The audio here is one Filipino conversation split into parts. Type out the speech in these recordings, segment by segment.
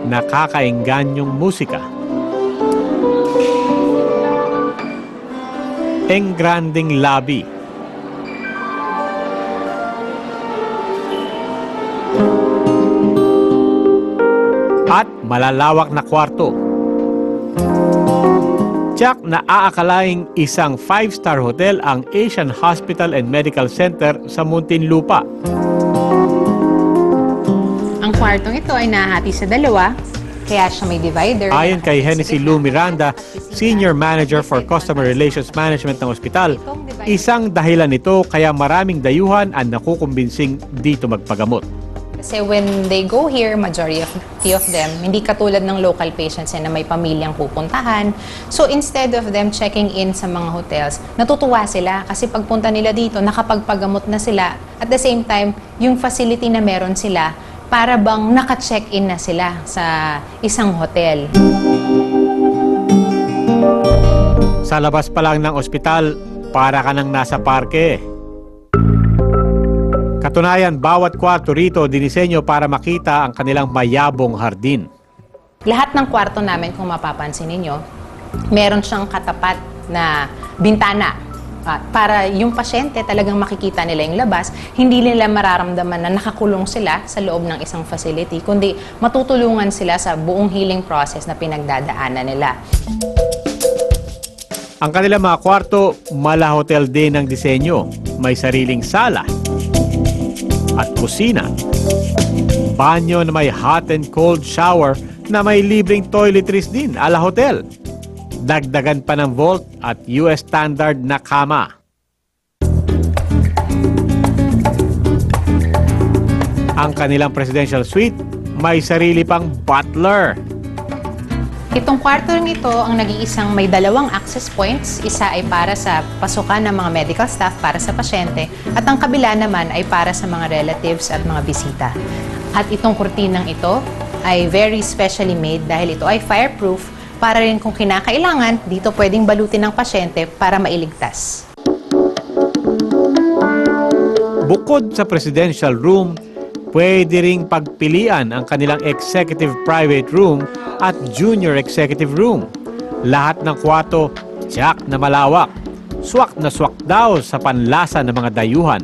nakakaingganyong musika. Engranding lobby. At malalawak na kwarto. Tiyak na aakalaing isang 5-star hotel ang Asian Hospital and Medical Center sa Muntinlupa. Ang kwartong ito ay nahati sa dalawa, kaya siya may divider. Ayon kay Hennessy Lou Miranda, Senior Manager for Customer Relations Management ng ospital, isang dahilan nito kaya maraming dayuhan ang nakukumbinsing dito magpagamot. Kasi when they go here, majority of them, hindi katulad ng local patients na may pamilyang pupuntahan. So instead of them checking in sa mga hotels, natutuwa sila kasi pagpunta nila dito, nakapagpagamot na sila. At the same time, yung facility na meron sila, para bang naka-check-in na sila sa isang hotel. Sa labas pa lang ng ospital, para ka nang nasa parke. Katunayan, bawat kwarto rito dinisenyo para makita ang kanilang mayabong hardin. Lahat ng kwarto namin, kung mapapansin ninyo, meron siyang katapat na bintana. Para yung pasyente talagang makikita nila yung labas, hindi nila mararamdaman na nakakulong sila sa loob ng isang facility, kundi matutulungan sila sa buong healing process na pinagdadaanan nila. Ang kanilang mga kwarto, mala hotel din ang disenyo. May sariling sala at kusina. Banyo na may hot and cold shower na may libreng toiletries din ala hotel. Dagdagan pa ng vault at US standard na kama. Ang kanilang presidential suite may sarili pang butler. Itong kwarto ito ang nag-iisang may dalawang access points. Isa ay para sa pasukan ng mga medical staff para sa pasyente at ang kabila naman ay para sa mga relatives at mga bisita. At itong kurtinang ito ay very specially made dahil ito ay fireproof para rin kung kinakailangan, dito pwedeng balutin ng pasyente para mailigtas. Bukod sa presidential room, pwede ring pagpilian ang kanilang executive private room at junior executive room. Lahat ng kwarto, tiyak na malawak. Swak na swak daw sa panlasa ng mga dayuhan.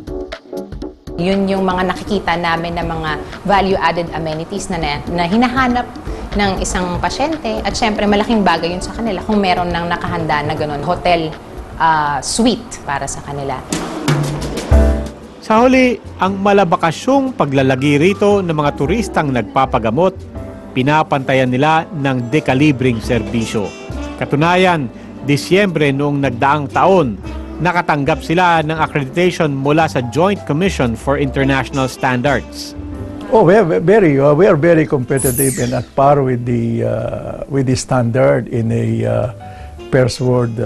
Yun yung mga nakikita namin na mga value-added amenities na hinahanap ng isang pasyente. At syempre, malaking bagay yun sa kanila kung meron ng nakahanda na ganun, hotel suite para sa kanila. Sa huli, ang malabakasyong paglalagi rito ng mga turistang nagpapagamot, pinapantayan nila ng dekalibring serbisyo. Katunayan, Disyembre noong nagdaang taon, nakatanggap sila ng accreditation mula sa Joint Commission for International Standards. Oh, we are very competitive and at par with the standard in a first world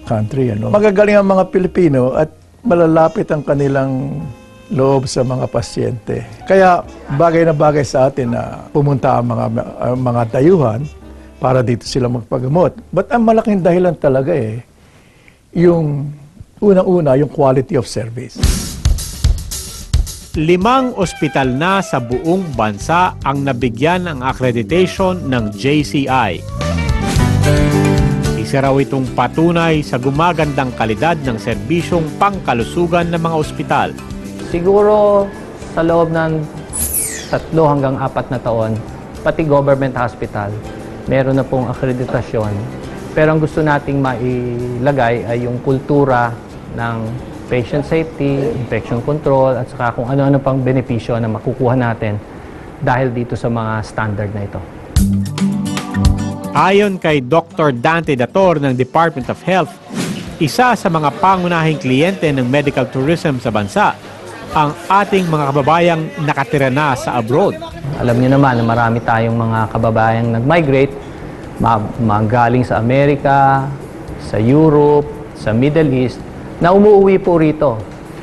country. Ano? Magagaling ang mga Pilipino at malalapit ang kanilang loob sa mga pasyente. Kaya bagay na bagay sa atin na pumunta ang mga dayuhan para dito sila magpagamot. But ang malaking dahilan talaga yung unang-una, yung quality of service. 5 ospital na sa buong bansa ang nabigyan ng accreditation ng JCI. Isa raw itong patunay sa gumagandang kalidad ng serbisyong pangkalusugan ng mga ospital. Siguro sa loob ng 3 hanggang 4 na taon, pati government hospital, meron na pong akreditasyon. Pero ang gusto nating mailagay ay yung kultura ng patient safety, infection control, at saka kung ano-ano pang benepisyo na makukuha natin dahil dito sa mga standard na ito. Ayon kay Dr. Dante Dator ng Department of Health, isa sa mga pangunahing kliyente ng medical tourism sa bansa, ang ating mga kababayang nakatira na sa abroad. Alam niyo naman na marami tayong mga kababayang nag-migrate, galing sa Amerika, sa Europe, sa Middle East, na umuwi po rito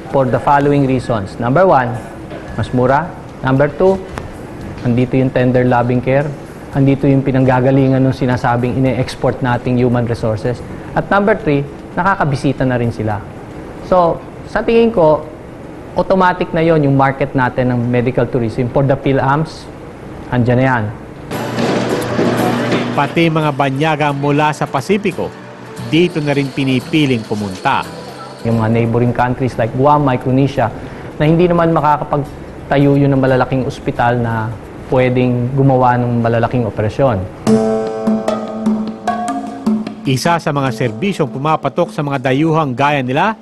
for the following reasons. Number 1, mas mura. Number 2, andito yung tender loving care. Andito yung pinanggagalingan ng sinasabing ine-export nating human resources. At number 3, nakakabisita na rin sila. So, sa tingin ko, automatic na yon yung market natin ng medical tourism for the PhilAMs. Andyan na yan. Pati mga banyaga mula sa Pasipiko, dito na rin pinipiling pumunta. Yung mga neighboring countries like Guam, Micronesia, na hindi naman makakapagtayo yun ng malalaking ospital na pwedeng gumawa ng malalaking operasyon. Isa sa mga serbisyong pumapatok sa mga dayuhang gaya nila,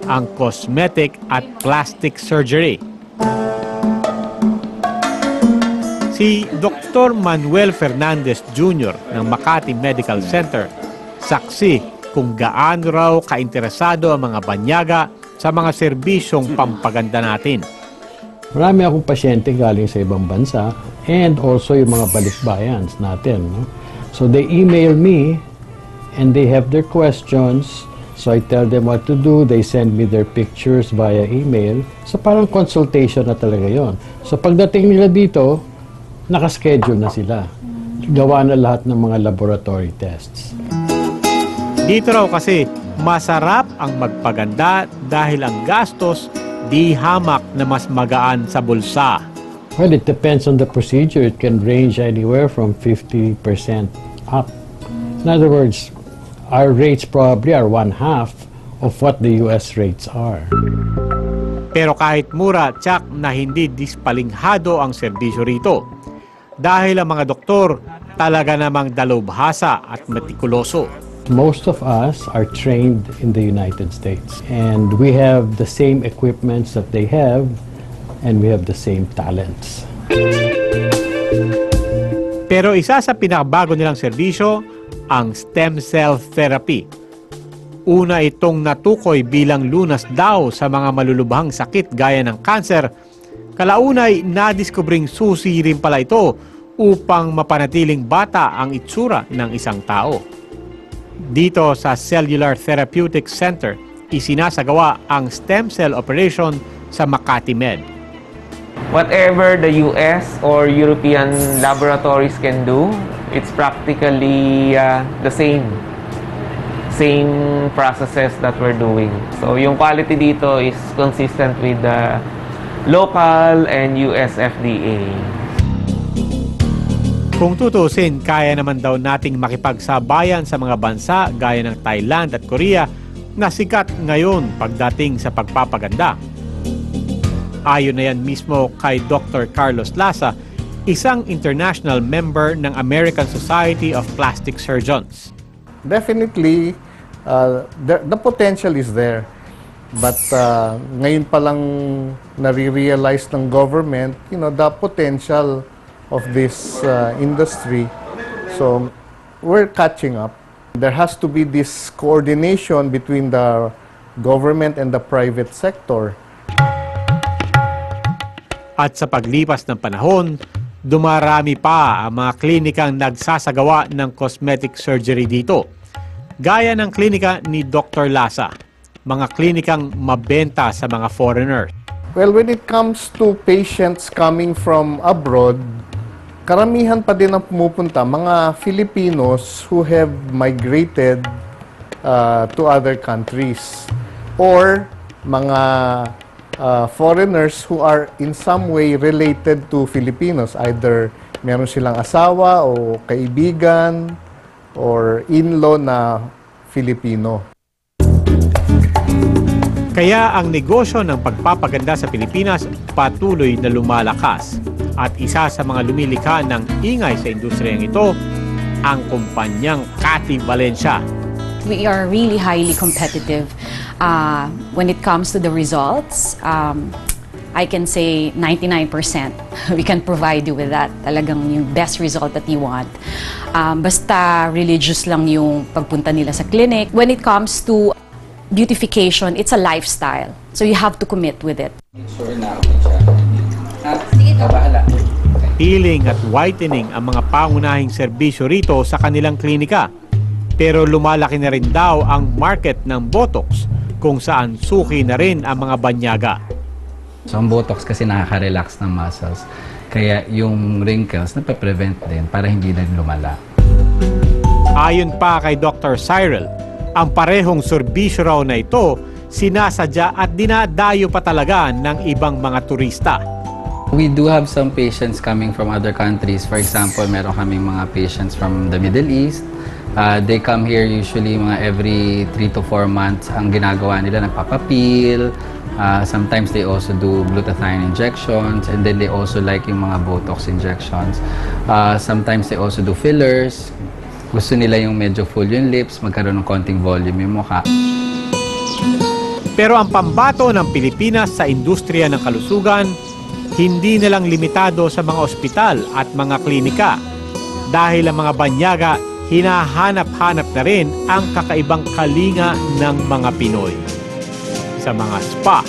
ang cosmetic at plastic surgery. Si Dr. Manuel Fernandez Jr. ng Makati Medical Center, saksi kung gaano raw kainteresado ang mga banyaga sa mga serbisyong pampaganda natin. Marami akong pasyente galing sa ibang bansa and also yung mga balikbayans natin. No? So they email me and they have their questions. So I tell them what to do. They send me their pictures via email. So parang consultation na talaga yon. So pagdating nila dito, nakaschedule na sila. Gawa na lahat ng mga laboratory tests. Dito raw kasi masarap ang magpaganda dahil ang gastos di hamak na mas magaan sa bulsa. Well, it depends on the procedure. It can range anywhere from 50% up. In other words, our rates probably are 1/2 of what the US rates are. Pero kahit mura, tsak na hindi dispalinghado ang serbisyo rito. Dahil ang mga doktor talaga namang dalubhasa at metikuloso. Most of us are trained in the United States and we have the same equipments that they have and we have the same talents. Pero isa sa pinakabago nilang serbisyo, ang stem cell therapy. Una itong natukoy bilang lunas daw sa mga malulubhang sakit gaya ng cancer. Kalaunay, nadiskubring susi rin pala ito upang mapanatiling bata ang itsura ng isang tao. Dito sa Cellular Therapeutics Center, isinasagawa ang stem cell operation sa Makati Med. Whatever the US or European laboratories can do, it's practically the same processes that we're doing. So yung quality dito is consistent with the local and US FDA. Kung tutusin, kaya naman daw nating makipagsabayan sa mga bansa gaya ng Thailand at Korea na sikat ngayon pagdating sa pagpapaganda. Ayon na yan mismo kay Dr. Carlos Lasa, isang international member ng American Society of Plastic Surgeons. Definitely, the potential is there. But ngayon pa lang nare-realize ng government, the potential of this industry. So we're catching up. There has to be this coordination between the government and the private sector. At sa paglipas ng panahon, dumarami pa ang mga klinikang nagsasagawa ng cosmetic surgery dito. Gaya ng klinika ni Dr. Lasa, mga klinikang mabenta sa mga foreigners. Well, when it comes to patients coming from abroad, karamihan pa din ang pumupunta, mga Filipinos who have migrated to other countries or mga foreigners who are in some way related to Filipinos. Either meron silang asawa o kaibigan or in-law na Filipino. Kaya ang negosyo ng pagpapaganda sa Pilipinas patuloy na lumalakas. At isa sa mga lumilikha ng ingay sa industriyang ito, ang kumpanyang Cathy Valencia. We are really highly competitive when it comes to the results. I can say 99%. We can provide you with that. Talagang yung best result that you want. Basta religious lang yung pagpunta nila sa clinic. When it comes to beautification, it's a lifestyle. So you have to commit with it. Peeling at whitening ang mga pangunahing serbisyo rito sa kanilang klinika. Pero lumalaki na rin daw ang market ng Botox kung saan suki na rin ang mga banyaga. So ang Botox kasi nakaka-relax ng muscles. Kaya yung wrinkles nape-prevent din para hindi na lumala. Ayon pa kay Dr. Cyril, ang parehong serbisyo raw na ito sinasadya at dinadayo pa talaga ng ibang mga turista. We do have some patients coming from other countries. For example, meron kaming mga patients from the Middle East. They come here usually mga every 3 to 4 months. Ang ginagawa nila, nagpapapil. Sometimes they also do glutathione injections, and then they also like yung mga Botox injections. Sometimes they also do fillers. Gusto nila yung medyo full yung lips, magkaroon ng konting volume yung mukha. Pero ang pambato ng Pilipinas sa industriya ng kalusugan, hindi na lang limitado sa mga ospital at mga klinika. Dahil ang mga banyaga, hinahanap-hanap na rin ang kakaibang kalinga ng mga Pinoy. Sa mga spa,